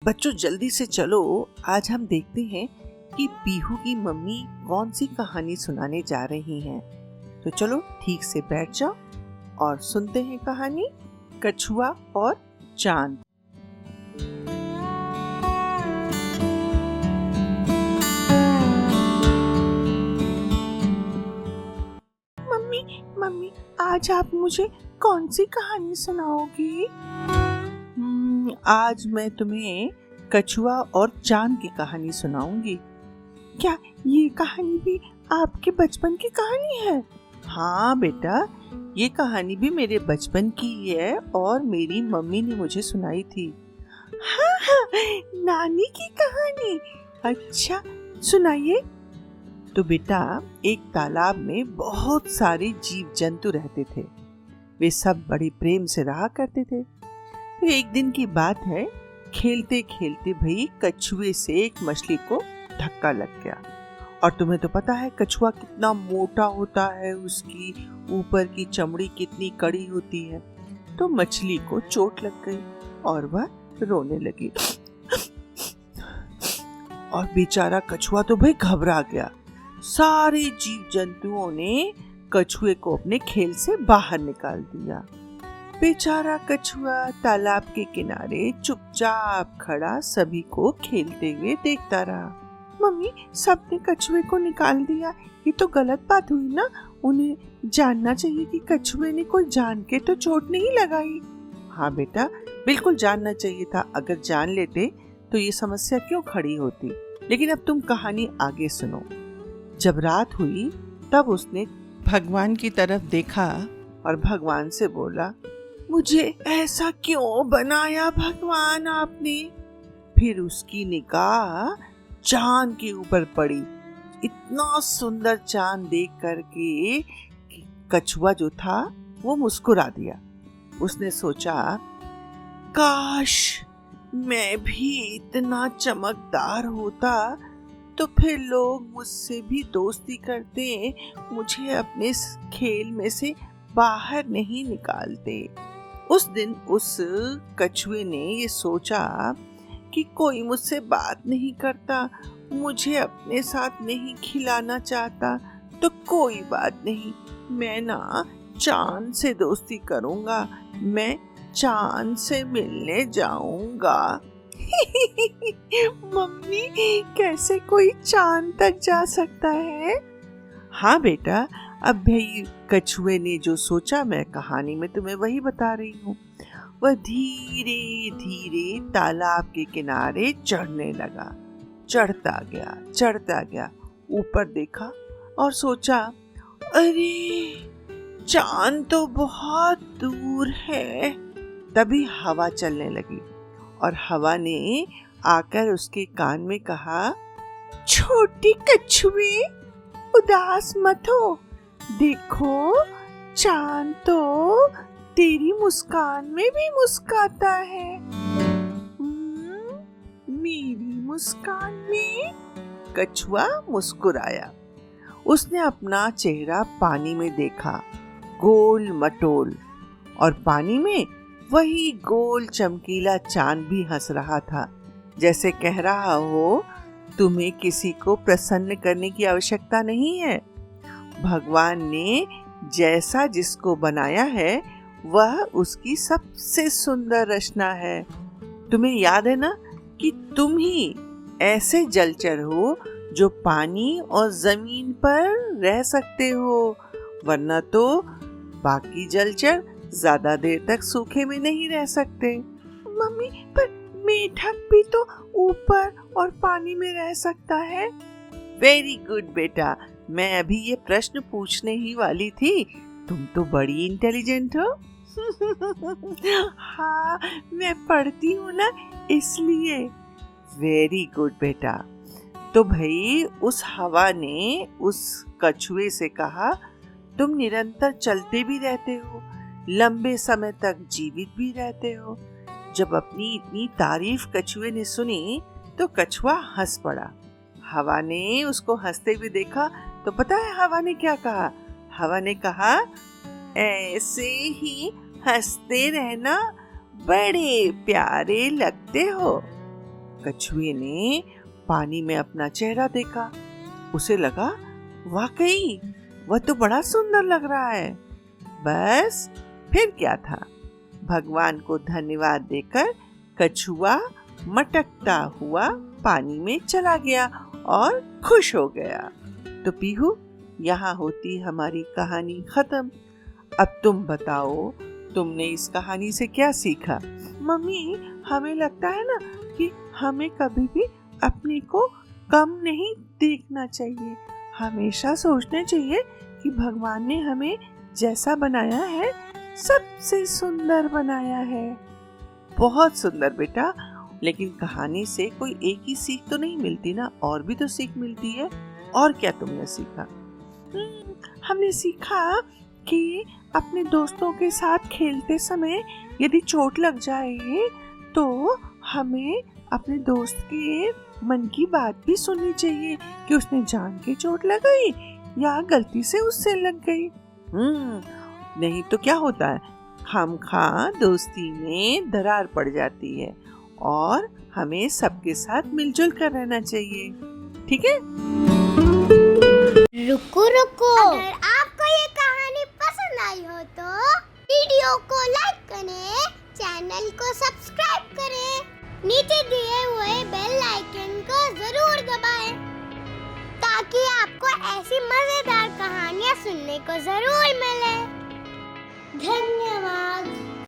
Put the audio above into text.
बच्चों जल्दी से चलो, आज हम देखते हैं कि पीहू की मम्मी कौन सी कहानी सुनाने जा रही हैं। तो चलो ठीक से बैठ जाओ और सुनते हैं कहानी कछुआ और चांद। मम्मी आज आप मुझे कौन सी कहानी सुनाओगी? आज मैं तुम्हें कछुआ और चांद की कहानी सुनाऊंगी। क्या ये कहानी भी आपके बचपन की कहानी है? हाँ बेटा, ये कहानी भी मेरे बचपन की है और मेरी मम्मी ने मुझे सुनाई थी। हाँ, नानी की कहानी। अच्छा सुनाइए। तो बेटा, एक तालाब में बहुत सारे जीव जंतु रहते थे। वे सब बड़े प्रेम से रहा करते थे। तो एक दिन की बात है, खेलते खेलते भाई कछुए से एक मछली को धक्का लग गया। और तुम्हें तो पता है कछुआ कितना मोटा होता है, उसकी ऊपर की चमड़ी कितनी कड़ी होती है। तो मछली को चोट लग गई और वह रोने लगी। और बेचारा कछुआ तो भाई घबरा गया। सारे जीव जंतुओं ने कछुए को अपने खेल से बाहर निकाल दिया। बेचारा कछुआ तालाब के किनारे चुपचाप खड़ा सभी को खेलते हुए देखता रहा। मम्मी, सबने कछुए को निकाल दिया, ये तो गलत बात हुई ना। उन्हें जानना चाहिए कि कछुए ने कोई जान के तो चोट नहीं लगाई। हाँ बेटा, बिल्कुल जानना चाहिए था। अगर जान लेते तो ये समस्या क्यों खड़ी होती। लेकिन अब तुम कहानी आगे सुनो। जब रात हुई तब उसने भगवान की तरफ देखा और भगवान से बोला, मुझे ऐसा क्यों बनाया भगवान आपने? फिर उसकी निगाह चांद के ऊपर पड़ी। इतना सुंदर चांद देख करके कछुआ जो था वो मुस्कुरा दिया। उसने सोचा, काश मैं भी इतना चमकदार होता तो फिर लोग मुझसे भी दोस्ती करते, मुझे अपने खेल में से बाहर नहीं निकालते। उस दिन उस कछुए ने ये सोचा कि कोई मुझसे बात नहीं करता, मुझे अपने साथ नहीं खिलाना चाहता, तो कोई बात नहीं, मैं ना चांद से दोस्ती करूंगा, मैं चांद से मिलने जाऊंगा। मम्मी, कैसे कोई चांद तक जा सकता है? हाँ बेटा, अब भाई कछुए ने जो सोचा मैं कहानी में तुम्हें वही बता रही हूँ। वह धीरे धीरे तालाब के किनारे चढ़ने लगा। चढ़ता गया, ऊपर देखा और सोचा, अरे चांद तो बहुत दूर है। तभी हवा चलने लगी और हवा ने आकर उसके कान में कहा, छोटी कछुए, उदास मत हो, देखो चांद तो तेरी मुस्कान में भी मुस्काता है। मेरी मुस्कान में? कछुआ मुस्कुराया। उसने अपना चेहरा पानी में देखा, गोल मटोल, और पानी में वही गोल चमकीला चांद भी हंस रहा था, जैसे कह रहा हो, तुम्हें किसी को प्रसन्न करने की आवश्यकता नहीं है। भगवान ने जैसा जिसको बनाया है वह उसकी सबसे सुंदर रचना है। तुम्हें याद है ना कि तुम ही ऐसे जलचर हो जो पानी और जमीन पर रह सकते हो, वरना तो बाकी जलचर ज्यादा देर तक सूखे में नहीं रह सकते। मम्मी, पर मेढक भी तो ऊपर और पानी में रह सकता है। वेरी गुड बेटा, मैं अभी ये प्रश्न पूछने ही वाली थी। तुम तो बड़ी इंटेलिजेंट हो। हाँ, मैं पढ़ती हूँ ना, इसलिए। वेरी गुड बेटा। तो भाई उस हवा ने उस कछुए से कहा, तुम निरंतर चलते भी रहते हो, लंबे समय तक जीवित भी रहते हो। जब अपनी इतनी तारीफ कछुए ने सुनी तो कछुआ हंस पड़ा। हवा ने उसको हंसते हुए देखा तो पता है हवा ने क्या कहा? हवा ने कहा, ऐसे ही हंसते रहना, बड़े प्यारे लगते हो। कछुए ने पानी में अपना चेहरा देखा। उसे लगा वाकई वह तो बड़ा सुंदर लग रहा है। बस फिर क्या था, भगवान को धन्यवाद देकर कछुआ मटकता हुआ पानी में चला गया और खुश हो गया। तो पीहू, यहाँ होती हमारी कहानी खत्म। अब तुम बताओ, तुमने इस कहानी से क्या सीखा? मम्मी, हमें लगता है ना कि हमें कभी भी अपने को कम नहीं देखना चाहिए। हमेशा सोचना चाहिए कि भगवान ने हमें जैसा बनाया है सबसे सुंदर बनाया है। बहुत सुंदर बेटा, लेकिन कहानी से कोई एक ही सीख तो नहीं मिलती ना, और भी तो सीख मिलती है। और क्या तुमने सीखा? हमने सीखा कि अपने दोस्तों के साथ खेलते समय यदि चोट लग जाए तो हमें अपने दोस्त के मन की बात भी सुननी चाहिए कि उसने जान के चोट लगाई या गलती से उससे लग गई। नहीं तो क्या होता है, खामखा दोस्ती में दरार पड़ जाती है और हमें सबके साथ मिलजुल कर रहना चाहिए। ठीक है? रुको रुको, अगर आपको ये कहानी पसंद आई हो तो वीडियो को लाइक करें, चैनल को सब्सक्राइब करें, नीचे दिए हुए बेल आइकन को जरूर दबाएं ताकि आपको ऐसी मजेदार कहानियाँ सुनने को जरूर मिले। धन्यवाद।